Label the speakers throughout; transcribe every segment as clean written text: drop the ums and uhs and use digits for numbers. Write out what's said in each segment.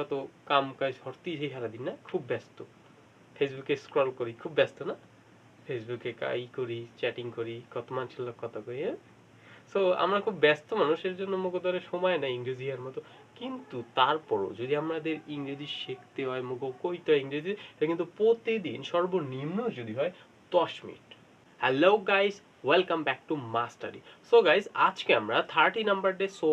Speaker 1: আমরা তো কাম কাজ হরতেই যাই সারাদিন, না খুব ব্যস্ত, ফেসবুকে স্ক্রল করি, খুব ব্যস্ত না, ফেসবুকে কাই করি, চ্যাটিং করি, কত মানুষের লোক কথা কই। সো আমরা খুব ব্যস্ত মানুষের জন্য মুখোদরে সময় নাই ইংরেজি আর মতো। কিন্তু তারপরও যদি আমাদের ইংরেজি শিখতে হয়, মুখ কইতে হয় ইংরেজি, এটা কিন্তু প্রতিদিন সর্বনিম্ন যদি হয় 10 minute. Hello guys, welcome back to Mastery. So guys, আজকে আমরা 30 number day, so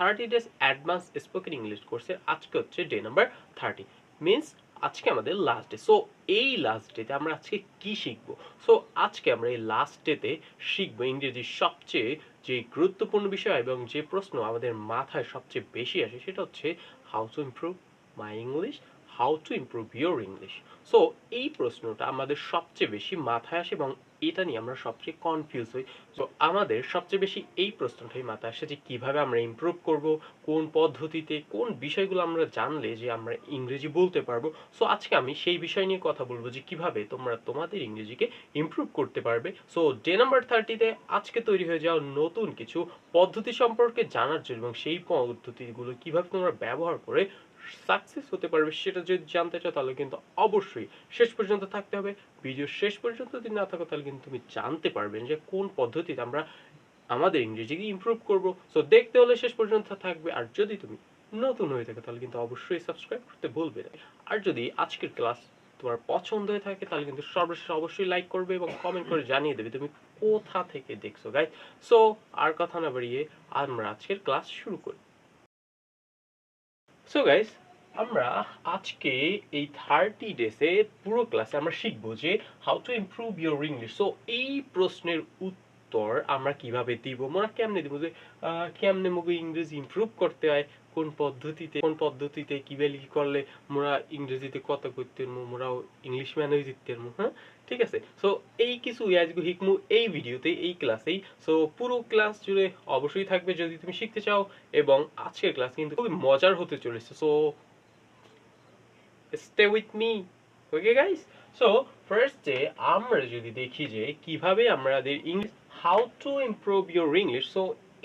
Speaker 1: 30 days advance spoken English কোর্সের আজকে হচ্ছে ডে নাম্বার 30, মিনস আজকে আমাদের লাস্ট ডে। সো এই লাস্ট ডেতে আমরা আজকে কি শিখবো? সো আজকে আমরা এই লাস্ট ডেতে শিখবো ইংরেজির সবচেয়ে যে গুরুত্বপূর্ণ বিষয় এবং যে প্রশ্ন আমাদের মাথায় সবচেয়ে বেশি আসে, সেটা হচ্ছে how to improve my English, how to improve your English. So এই প্রশ্নটা আমাদের সবচেয়ে বেশি মাথায় আসে এবং এটা নিয়ে আমরা সবচেয়ে কনফিউজ হই। সো আমাদের সবচেয়ে বেশি এই প্রশ্নটাই মাথায় আসে যে কিভাবে আমরা ইমপ্রুভ করব, কোন পদ্ধতিতে, কোন বিষয়গুলো আমরা জানলে যে আমরা ইংরেজি বলতে পারবো। সো আজকে আমি সেই বিষয় নিয়ে কথা বলবো যে কিভাবে তোমরা তোমাদের ইংরেজিকে ইমপ্রুভ করতে পারবে। সো ডে নাম্বার 30তে আজকে তৈরি হয়ে যাওয়া নতুন কিছু পদ্ধতি সম্পর্কে জানার জন্য এবং সেই পদ্ধতিগুলো কিভাবে তোমরা ব্যবহার করে সাকসেস হতে পারবে সেটা যদি জানতে চাও তাহলে কিন্তু অবশ্যই শেষ পর্যন্ত থাকতে হবে। ভিডিও শেষ পর্যন্ত যদি না থাকো তাহলে কিন্তু তুমি জানতে পারবে যে কোন পদ্ধতিতে আমরা আমাদের ইংরেজিকে ইমপ্রুভ করব। সো দেখতে হলে শেষ পর্যন্ত থাকবে। আর যদি তুমি নতুন হয়ে থাকে তাহলে কিন্তু অবশ্যই সাবস্ক্রাইব করতে ভুলবে না। আর যদি আজকের ক্লাস তোমার পছন্দ হয়ে থাকে তাহলে কিন্তু সর্বশেষে অবশ্যই লাইক করবে এবং কমেন্ট করে জানিয়ে দেবে তুমি কোথা থেকে দেখছো গাইস। সো আর কথা না বাড়িয়ে আমরা আজকের ক্লাস শুরু করি। সো গাইস, আমরা আজকে এই 30 ডেসে পুরো ক্লাসে আমরা শিখবো যে how to improve your English. So এই প্রশ্নের উত্তর আমরা কিভাবে দিব, মোরা কেমনে দিব, যে কেমনে মুখে ইংরেজি ইমপ্রুভ করতে হয়, কোন পদ্ধতিতে কিভাবে কি করলে মোরা ইংরেজিতে কথা কইতে পারবো, মোরাও ইংলিশ ম্যান হয়ে যেতে পারবো। হ্যাঁ, ঠিক আছে। সো এই কিছু আজকে শিখমু এই ভিডিওতে, এই ক্লাসেই। সো পুরো ক্লাস জুড়ে অবশ্যই থাকবে যদি তুমি শিখতে চাও। এবং আজকের ক্লাস কিন্তু খুবই মজার হতে চলেছে। So stay with me, okay guys. So ফার্স্টে আমরা যদি দেখি যে কিভাবে আমাদের English, how to improve your English. So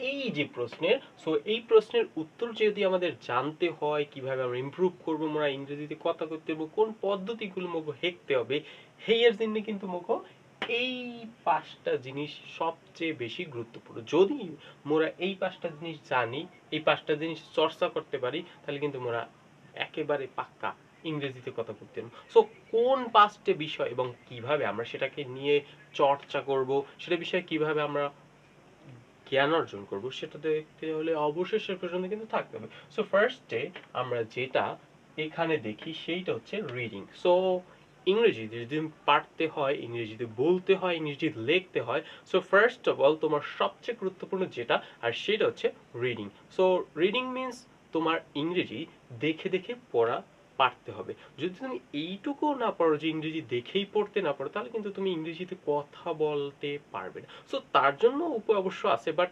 Speaker 1: এই যে প্রশ্নের, সো এই প্রশ্নের উত্তর যদি আমাদের জানতে হয় কিভাবে আমরা ইমপ্রুভ করবো, আমরা ইংরেজিতে কথা করতে পারবো, কোন পদ্ধতিগুলো মুখো হেঁকতে হবে, হেয়ার জন্য কিন্তু মুখো এই 5টা জিনিস সবচেয়ে বেশি গুরুত্বপূর্ণ। যদি মোরা এই 5টা জিনিস জানি, এই 5টা জিনিস চর্চা করতে পারি, তাহলে কিন্তু মোরা একেবারে পাক্কা ইংরেজিতে কথা বলতে পারবো। সো কোন 5টে বিষয় এবং কিভাবে আমরা সেটাকে নিয়ে চর্চা করব, সেটা বিষয়ে কিভাবে আমরা জ্ঞান অর্জন করব, সেটা দেখতে হলে অবশ্যই শেষ পর্যন্ত কিন্তু থাকতে হবে। সো ফার্স্টে আমরা যেটা এখানে দেখি সেইটা হচ্ছে রিডিং। সো ইংরেজিতে যদি পারতে হয়, ইংরেজিতে বলতে হয়, ইংরেজিতে লিখতে হয়, সো ফার্স্ট অফ অল তোমার সবচেয়ে গুরুত্বপূর্ণ যেটা, আর সেটা হচ্ছে রিডিং। সো রিডিং মিনস তোমার ইংরেজি দেখে দেখে পড়া পারতে হবে। যদি তুমি এইটুকু না পারো যে ইংরেজি দেখেই পড়তে না পারো, তাহলে কিন্তু তুমি ইংরেজিতে কথা বলতে পারবে না। সো তার জন্য উপায় অবশ্য আছে, বাট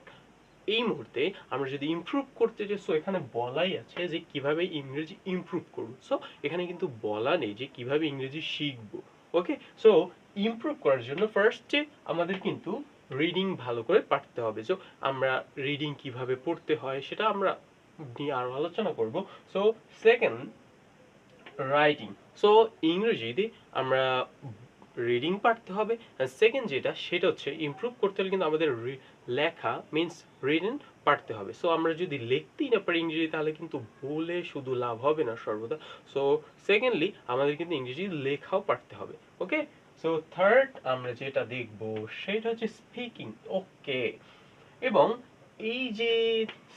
Speaker 1: এই মুহূর্তে আমরা যদি ইমপ্রুভ করতে চাই, সো এখানে বলাই আছে যে কিভাবে ইংরেজি ইমপ্রুভ করব। সো এখানে কিন্তু বলা নেই যে কিভাবে ইংরেজি শিখবো। ওকে, সো ইমপ্রুভ করার জন্য ফার্স্টে আমাদের কিন্তু রিডিং ভালো করে পারতে হবে। সো আমরা রিডিং কিভাবে পড়তে হয় সেটা আমরা নিয়ে আরো আলোচনা করব। So second, writing. সো ইংরেজিতে আমরা রিডিং পারতে হবে। সেকেন্ড যেটা, সেটা হচ্ছে ইমপ্রুভ করতে হলে কিন্তু আমাদের লেখা মিনস রিডেন পারতে হবে। সো আমরা যদি লিখতেই না পারি ইংরেজি, তাহলে কিন্তু বলে শুধু লাভ হবে না সর্বদা। সো সেকেন্ডলি আমাদের কিন্তু ইংরেজি লেখাও পারতে হবে। ওকে, সো থার্ড আমরা যেটা দেখব সেটা হচ্ছে স্পিকিং। ওকে, এবং এই যে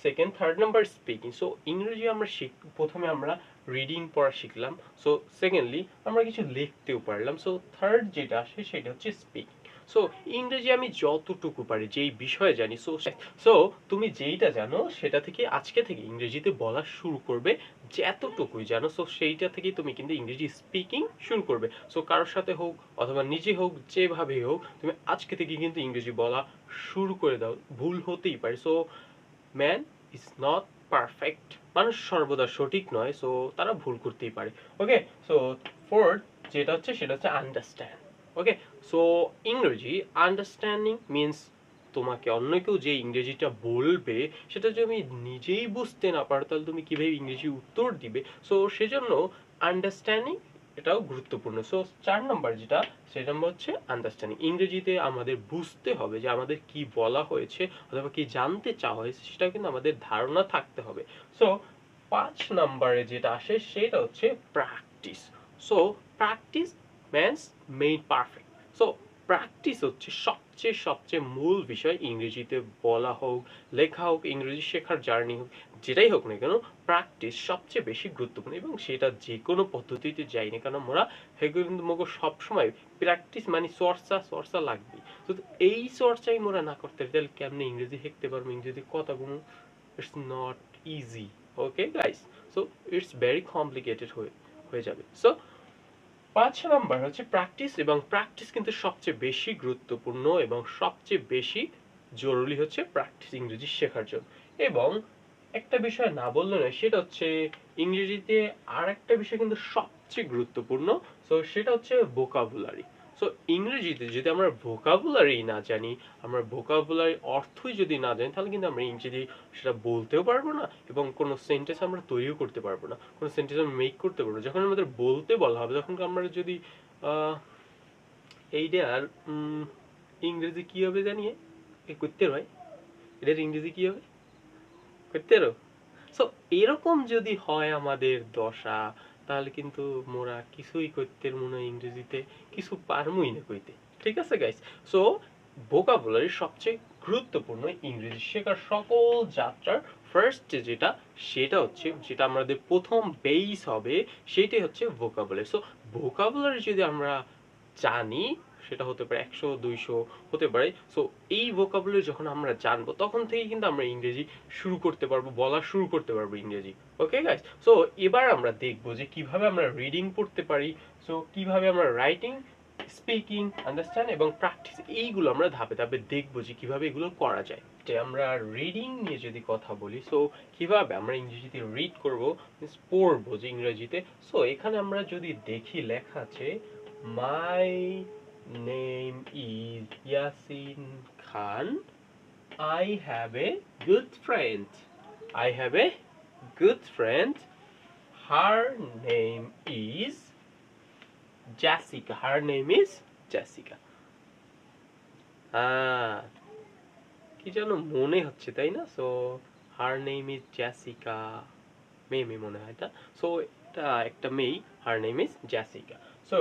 Speaker 1: second third number speaking. So ইংরেজি আমরা প্রথমে আমরা রিডিং পড়া শিখলাম, সো সেকেন্ডলি আমরা কিছু লিখতেও পারলাম। সো থার্ড যেটা আসে সেটা হচ্ছে স্পিকিং। সো ইংরেজি আমি যতটুকু পারি, যেই বিষয়ে জানি, সো তুমি যেইটা জানো সেটা থেকে আজকে থেকে ইংরেজিতে বলা শুরু করবে। যতটুকুই জানো, সো সেইটা থেকে তুমি কিন্তু ইংরেজি স্পিকিং শুরু করবে। সো কারোর সাথে হোক অথবা নিজে হোক, যেভাবেই হোক, তুমি আজকে থেকে কিন্তু ইংরেজি বলা শুরু করে দাও। ভুল হতেই পারে। So man is not perfect, মানুষ সর্বদা সঠিক নয়, সো তারা ভুল করতেই পারে। ওকে, সো ফোর্থ যেটা হচ্ছে সেটা হচ্ছে আন্ডারস্ট্যান্ড। ওকে, সো ইংরেজি আন্ডারস্ট্যান্ডিং মিনস তোমাকে অন্য কেউ যে ইংরেজিটা বলবে সেটা যদি আমি নিজেই বুঝতে না পারো তাহলে তুমি কিভাবে ইংরেজি উত্তর দিবে। সো সেজন্য আন্ডারস্ট্যান্ডিং এটাও গুরুত্বপূর্ণ। সো 4 নাম্বার যেটা সেটা নাম্বার হচ্ছে আন্ডারস্ট্যান্ডিং। ইংরেজিতে আমাদের বুঝতে হবে যে আমাদের কি বলা হয়েছে অথবা কি জানতে চাওয়া হয়েছে সেটা কিন্তু আমাদের ধারণা থাকতে হবে। সো 5 নাম্বারে যেটা আসে সেটা হচ্ছে practice. So practice means made perfect. So practice হচ্ছে সবচেয়ে মূল বিষয়। ইংরেজিতে বলা হোক, লেখা হোক, ইংরেজি শেখার জার্নি হোক, যেটাই হোক না কেন প্র্যাকটিস সবচেয়ে বেশি গুরুত্বপূর্ণ। এবং সেটা যে কোনো পদ্ধতিতে যাই না কেন মোরা সেগুলো কিন্তু মগো সবসময় প্র্যাকটিস মানে চর্চা লাগবে। তো এই চর্চাই মোরা না করতে তাহলে কেমনে ইংরেজি শিখতে পারবো, ইংরেজি কথাগুলো it's not easy. Okay guys, so it's very complicated হয়ে যাবে। সো 5 নাম্বার হচ্ছে প্র্যাকটিস, এবং প্র্যাকটিস কিন্তু সবচেয়ে বেশি গুরুত্বপূর্ণ এবং সবচেয়ে বেশি জরুরি হচ্ছে প্র্যাকটিস ইংরেজি শেখার জন্য। এবং একটা বিষয় না বললে নয়, সেটা হচ্ছে ইংরেজিতে আর একটা বিষয় কিন্তু সবচেয়ে গুরুত্বপূর্ণ। সো সেটা হচ্ছে ভোকাবুলারি। সো ইংরেজিতে যদি আমরা ভোকাবুলারি না জানি, আমরা ভোকাবুলারি অর্থই যদি না জানি, তাহলে কিন্তু আমরা ইংরেজি সেটা বলতেও পারবো না এবং কোনো সেন্টেন্স আমরা তৈরিও করতে পারবো না, কোনো সেন্টেন্স আমরা মেক করতে পারবো না। যখন আমাদের বলতে বলা হবে তখন আমরা যদি এইটার ইংরেজি কি হবে জানিয়ে করতে হয়, এটার ইংরেজি কি হবে করতে পারো। সো এরকম যদি হয় আমাদের দশা, তাহলে কিন্তু মোরা কিছুই করতে মনে হয় ইংরেজিতে কিছু পারমই না কইতে। ঠিক আছে গাইস, সো ভোকাবুলারি সবচেয়ে গুরুত্বপূর্ণ ইংরেজি শেখার সকল যাত্রার ফার্স্ট যেটা সেটা হচ্ছে, যেটা আমাদের প্রথম বেস হবে সেটাই হচ্ছে ভোকাবুলারি। সো ভোকাবুলারি যদি আমরা জানি, সেটা হতে পারে 100 200 হতে পারে। সো এই ভোকাবুলারি যখন আমরা জানবো তখন থেকেই কিন্তু আমরা ইংরেজি শুরু করতে পারবো, বলা শুরু করতে পারবো ইংরেজি। ওকে গাইস, সো এবার আমরা দেখবো যে কিভাবে আমরা রিডিং পড়তে পারি, সো কিভাবে আমরা রাইটিং, স্পিকিং, আন্ডারস্ট্যান্ড এবং প্র্যাকটিস এইগুলো আমরা ধাপে ধাপে দেখবো যে কিভাবে এগুলো করা যায়। যে আমরা রিডিং নিয়ে যদি কথা বলি, সো কিভাবে আমরা ইংরেজিতে রিড করবো, পড়বো যে ইংরেজিতে। সো এখানে আমরা যদি দেখি লেখা আছে মাই name is Yasin Khan. I have a good friend. I have a good friend. Her name is Jessica. Her name is Jessica. কি যেন মনে হচ্ছে তাই না? So her name is Jessica, মেয়ে মনে হয় এটা। সো এটা একটা মেয়ে, her name is Jessica. So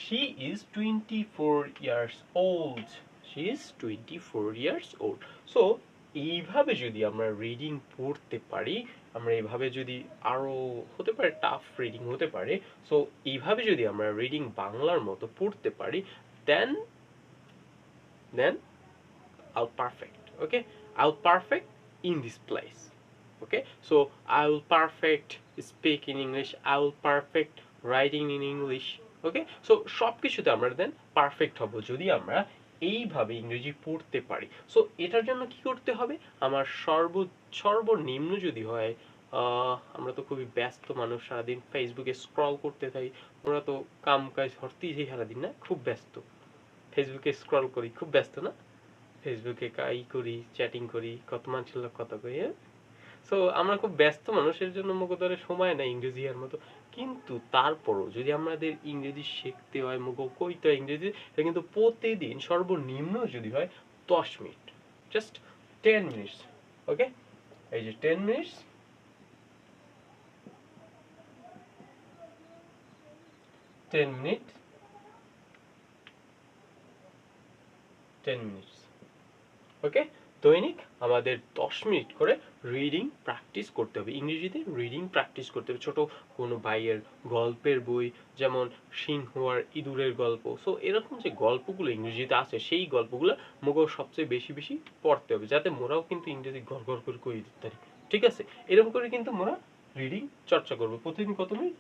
Speaker 1: she is 24 years old. She is 24 years old. So এইভাবে যদি আমরা রিডিং পড়তে পারি, আমরা এইভাবে যদি আরো হতে পারে টাফ রিডিং হতে পারে, সো এইভাবে যদি আমরা রিডিং বাংলার মতো পড়তে পারি, দেন I'll perfect. Okay, I'll perfect in this place. Okay, so I will perfect speak in English, I will perfect writing in English. Okay, so সবকিছুতে আমরা দেন পারফেক্ট হব যদি আমরা এইভাবে ইংরেজি পড়তে পারি। সো এটার জন্য কি করতে হবে, আমার সর্বনিম্ন যদি হয়, আমরা তো খুবই ব্যস্ত মানুষ, সারাদিন ফেসবুকে স্ক্রল করতে থাকি, আমরা তো কাম কাজ হরতেই যাই সারাদিন, না খুব ব্যস্ত, ফেসবুকে স্ক্রল করি, খুব ব্যস্ত না, ফেসবুকে কাই করি, চ্যাটিং করি, কত মানুষের লোক কথা কই। সো আমরা খুব ব্যস্ত মানুষের জন্য মুখোদরে সময় নাই ইংরেজি আর মতো। কিন্তু তারপরও যদি আমাদের ইংরেজি শিখতে হয়, মুখ কইতে হয় ইংরেজি, এটা কিন্তু প্রতিদিন সর্বনিম্ন যদি হয় 10 মিনিট, জাস্ট 10 মিনিটস। ওকে, এই যে 10 মিনিটস, 10 মিনিট, 10 মিনিটস। ওকে, দৈনিক আমাদের 10 মিনিট করে রিডিং প্র্যাকটিস করতে হবে, ইংরেজিতে রিডিং প্র্যাকটিস করতে হবে। ছোট কোনো ভাইয়ের গল্পের বই, যেমন সিংহ আর ইঁদুরের গল্প, সো এরকম যে গল্পগুলো ইংরেজিতে আছে সেই গল্পগুলো মোগো সবচেয়ে বেশি বেশি পড়তে হবে, যাতে মোরাও কিন্তু ইংরেজি ঘর ঘর করে কই দিতে পারি। ঠিক আছে, এরকম করে কিন্তু মোরা রিডিং চর্চা করবো প্রতিদিন কত মিনিট,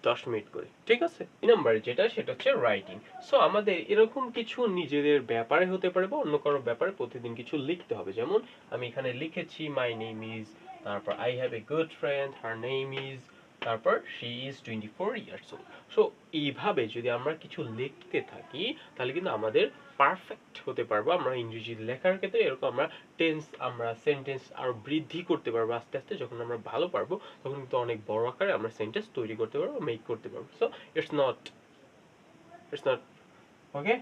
Speaker 1: 10 মিনিট করে। ঠিক আছে, এই নাম্বারে যেটা সেটা হচ্ছে রাইটিং। সো আমাদের এরকম কিছু নিজেদের ব্যাপারে হতে পারে বা অন্য কারো ব্যাপারে প্রতিদিন কিছু লিখতে হবে। যেমন আমি এখানে লিখেছি মাই নেম ইজ, তারপর I have a good friend, her name is, তারপর she is 24 years old। So এইভাবে যদি আমরা কিছু লিখতে থাকি তাহলে কিন্তু আমাদের পারফেক্ট হতে পারবো আমরা ইংরেজি লেখার ক্ষেত্রে। এরকম আমরা টেন্স, আমরা সেন্টেন্স আরো বৃদ্ধি করতে পারবো আস্তে আস্তে। যখন আমরা ভালো পারবো তখন কিন্তু অনেক বড় আকারে আমরা সেন্টেন্স তৈরি করতে পারবো, মেক করতে পারবো। So it's not okay.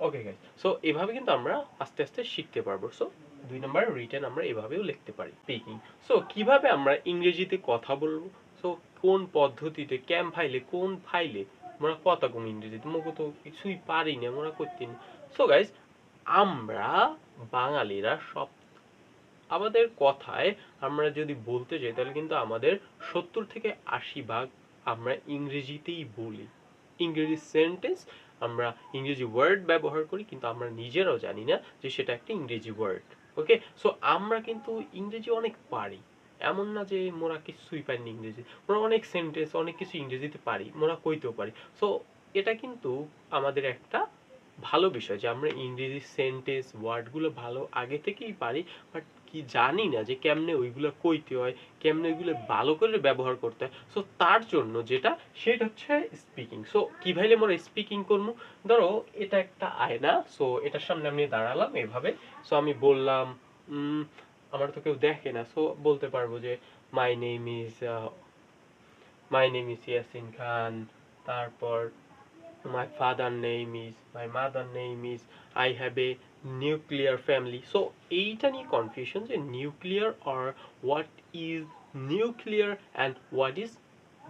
Speaker 1: Okay guys, so এভাবে কিন্তু আমরা আস্তে আস্তে শিখতে পারবো। সো 2 নাম্বার রিটেন আমরা এভাবেও লিখতে পারি। স্পিকিং, সো কিভাবে আমরা ইংরেজিতে কথা বলবো, সো কোন পদ্ধতিতে, কোন ফাইলে আমরা কথা কম ইংরেজিতে, মুখে তো কিছুই পারি না আমরা করতে। সো গাইস, আমরা বাঙালিরা সব আমাদের কথায় আমরা যদি বলতে যাই তাহলে কিন্তু আমাদের 70 থেকে 80 ভাগ আমরা ইংরেজিতেই বলি। ইংরেজি সেন্টেন্স, আমরা ইংরেজি ওয়ার্ড ব্যবহার করি কিন্তু আমরা নিজেরাও জানি না যে সেটা একটা ইংরেজি ওয়ার্ড। ওকে, সো আমরা কিন্তু ইংরেজি অনেক পারি, এমন না যে মোরা কিছুই পারি না ইংরেজি। মোরা অনেক সেন্টেন্স, অনেক কিছু ইংরেজিতে পারি, মোরা কইতেও পারি। সো এটা কিন্তু আমাদের একটা ভালো বিষয় যে আমরা ইংরেজি সেন্টেন্স ওয়ার্ডগুলো ভালো আগে থেকেই পারি, বাট কি জানি না যে কেমনে ওইগুলো কইতে হয়, কেমনে ওইগুলো ভালো করে ব্যবহার করতে হয়। সো তার জন্য যেটা, সেটা হচ্ছে স্পিকিং। সো কিভাবে আমরা স্পিকিং করবো, ধরো এটা একটা আয়না, সো এটার সামনে আমি দাঁড়ালাম এভাবে। সো আমি বললাম, আমার তো কেউ দেখে না, সো বলতে পারবো যে মাই নেম ইজ ইয়াসিন খান, তারপর my mother name is, I have a nuclear family। So এইটা নিয়ে কনফিউশন যে nuclear or what is nuclear and what is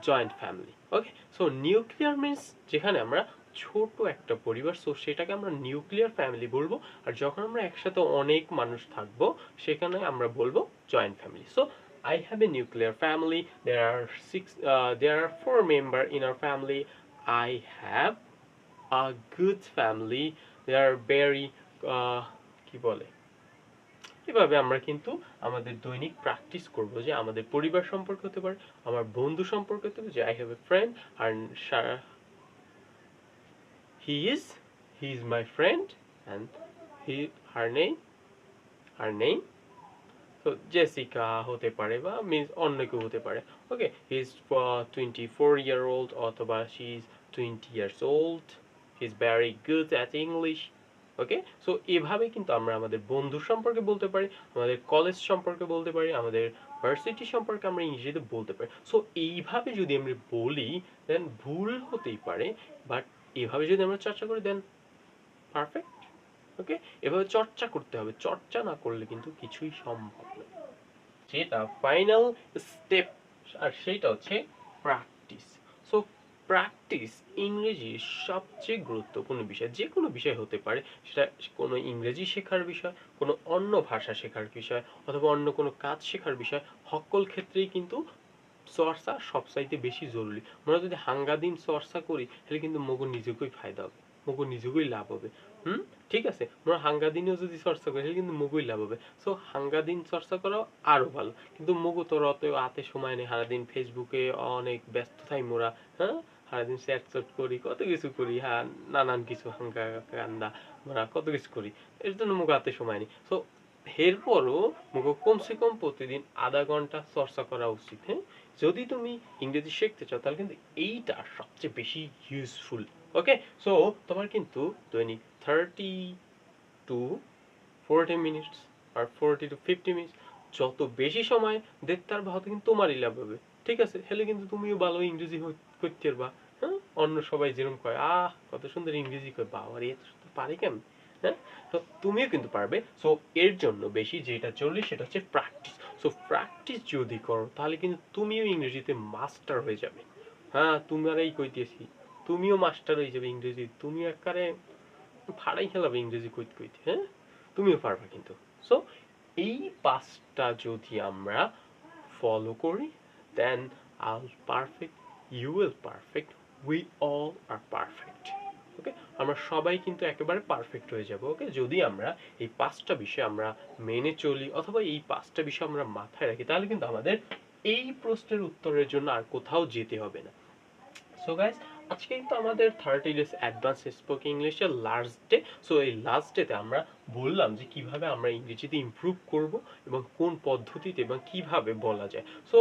Speaker 1: joint family। Okay, so nuclear means যেখানে আমরা ছোট একটা পরিবার, সো সেটাকে আমরা নিউক্লিয়ার ফ্যামিলি বলবো। আর যখন আমরা একসাথে অনেক মানুষ থাকবো সেখানে আমরা বলবো joint family. So I have a nuclear family, there are 4 members in our family, I have a good family, they are very কি বলে, এভাবে আমরা কিন্তু আমাদের দৈনিক প্র্যাকটিস করব যে আমাদের পরিবার সম্পর্কে হতে পারে, আমার বন্ধু সম্পর্কে হতে পারে যে I have a friend and he is my friend and her name তো জেসিকা হতে পারে বা মিন্স অন্য কেউ হতে পারে। ওকে, হি ইজ 24 year old অথবা she is 20 years old, he is very good at English. Okay, so এভাবে কিন্তু আমরা আমাদের বন্ধু সম্পর্কে বলতে পারি, আমাদের কলেজ সম্পর্কে বলতে পারি, আমাদের ভার্সিটি সম্পর্কে আমরা ইংরেজিতে বলতে পারি। সো এইভাবে যদি আমরা বলি দেন ভুল হতেই পারে, বাট এভাবে যদি আমরা চর্চা করি দেন পারফেক্ট। ওকে, এভাবে চর্চা করতে হবে, চর্চা না করলে কিন্তু কিছুই সম্ভব না। যেটা ফাইনাল স্টেপ, আর সেটা হচ্ছে প্র্যাকটিস। সো প্র্যাকটিস ইংরেজির সবচেয়ে গুরুত্বপূর্ণ বিষয়। যে কোনো বিষয় হতে পারে, সেটা কোনো ইংরেজি শেখার বিষয়, কোনো অন্য ভাষা শেখার বিষয়, অথবা অন্য কোনো কাজ শেখার বিষয়, সকল ক্ষেত্রেই কিন্তু চর্চা সবচাইতে বেশি জরুরি। আমরা যদি হাঙ্গাদিন চর্চা করি তাহলে কিন্তু মগর নিজেকেই ফায়দা হবে, মগর নিজেকেই লাভ হবে। ঠিক আছে, আমরা হাঙ্গাদিনেও যদি চর্চা করি তাহলে কিন্তু মগই লাভ হবে। সো হাঙ্গাদিন চর্চা করাও আরো ভালো, কিন্তু মগু তো অত হাতে সময় নেই, সারাদিন ফেসবুকে অনেক ব্যস্ত থাই মোরা। হ্যাঁ, সারাদিন চ্যাট করি, কত কিছু করি, হ্যাঁ নানান কিছু হাঙ্গা কান্দা আমরা কত কিছু করি, এর জন্য মুখ হাতে সময় নেই। সো এরপরও মুখ কমসে কম প্রতিদিন আধা ঘন্টা চর্চা করা উচিত। হ্যাঁ, যদি তুমি ইংরেজি শিখতে চাও তাহলে কিন্তু এইটা সবচেয়ে বেশি ইউজফুল। ওকে, সো তোমার কিন্তু দৈনিক 30 to 40 মিনিটস আর 40 to 50 মিনিটস যত বেশি সময় দেখতে পারবা হয়তো কিন্তু তোমারই লাভ হবে। ঠিক আছে, হেলে কিন্তু তুমিও ভালো ইংরেজি করতে পারবা। হ্যাঁ, অন্য সবাই যেরকম কয় কত সুন্দর ইংরেজি কয়, বাবা রে এত সুন্দর পারে কেমন। হ্যাঁ, তো তুমিও কিন্তু পারবে। সো এর জন্য বেশি যেটা জরুরি সেটা হচ্ছে প্র্যাকটিস। সো প্র্যাকটিস যদি করো তাহলে কিন্তু তুমিও ইংরেজিতে মাস্টার হয়ে যাবে। হ্যাঁ, তোমারই কইতেছি, তুমিও মাস্টার হয়ে যাবে ইংরেজি, তুমিও একবারে ফাড়াই খেলাবে ইংরেজি কইতে কইতে। হ্যাঁ, তুমিও পারবে কিন্তু। সো এই পাঁচটা যদি আমরা ফলো করি then all perfect, you will perfect, we all are perfect. Okay, আমরা সবাই কিন্তু একেবারে পারফেক্ট হয়ে যাব। ওকে, যদি আমরা এই পাঁচটা বিষয় আমরা মেনে চলি অথবা এই পাঁচটা বিষয় আমরা মাথায় রাখি তাহলে কিন্তু আমাদের এই প্রশ্নের উত্তরের জন্য আর কোথাও যেতে হবে না। সো গাইস, আজকে কিন্তু আমাদের 30 ডেজ অ্যাডভান্স স্পোকেন ইংলিশের লাস্ট ডে। সো এই লাস্ট ডেতে আমরা বললাম যে কিভাবে আমরা ইংরেজিতে ইমপ্রুভ করব এবং কোন পদ্ধতিতে এবং কিভাবে বলা যায়। সো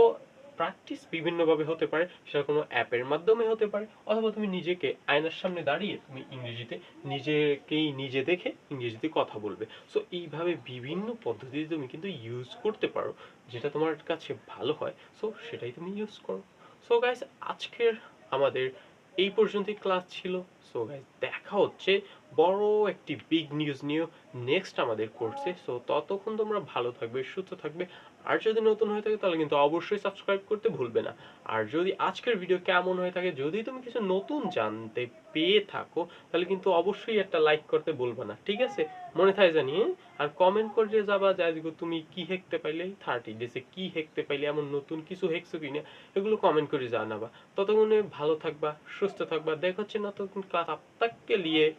Speaker 1: প্র্যাকটিস বিভিন্নভাবে হতে পারে, সেটা কোনো অ্যাপের মাধ্যমে হতে পারে, অথবা তুমি নিজেকে আয়নার সামনে দাঁড়িয়ে তুমি ইংরেজিতে নিজেকেই নিজে দেখে ইংরেজিতে কথা বলবে। সো এইভাবে বিভিন্ন পদ্ধতি তুমি কিন্তু ইউজ করতে পারো, যেটা তোমার কাছে ভালো হয়, সো সেটাই তুমি ইউজ করো। সো গাইস, আজকের আমাদের এই পর্যন্তই ক্লাস ছিল। সো গাইস, দেখা হচ্ছে বড় একটি বিগ নিউজ নিয়ে নেক্সট আমাদের কোর্সে। সো ততক্ষণ তোমরা ভালো থাকবে, সুস্থ থাকবে। আর যদি নতুন হয়ে থাকে তাহলে কিন্তু অবশ্যই সাবস্ক্রাইব করতে ভুলবে না। আর যদি আজকের ভিডিও কেমন হয়ে থাকে, যদি তুমি কিছু নতুন জানতে পেয়ে থাকো, তাহলে কিন্তু অবশ্যই একটা লাইক করতে ভুলবে না, ঠিক আছে? মনে থাকে জানি, হ্যাঁ? আর কমেন্ট করে যাবা যে আজকে তুমি কি হেঁকতে পাইলে 30 ডেজে, কি হেঁকতে পাইলে, এমন নতুন কিছু হেঁকছো কিনা, এগুলো কমেন্ট করে জানাবা। ততক্ষণে ভালো থাকবা, সুস্থ থাকবা। দেখা হচ্ছে নতুন ক্লাস। আপ তক কে লিয়ে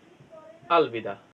Speaker 1: अलविदा।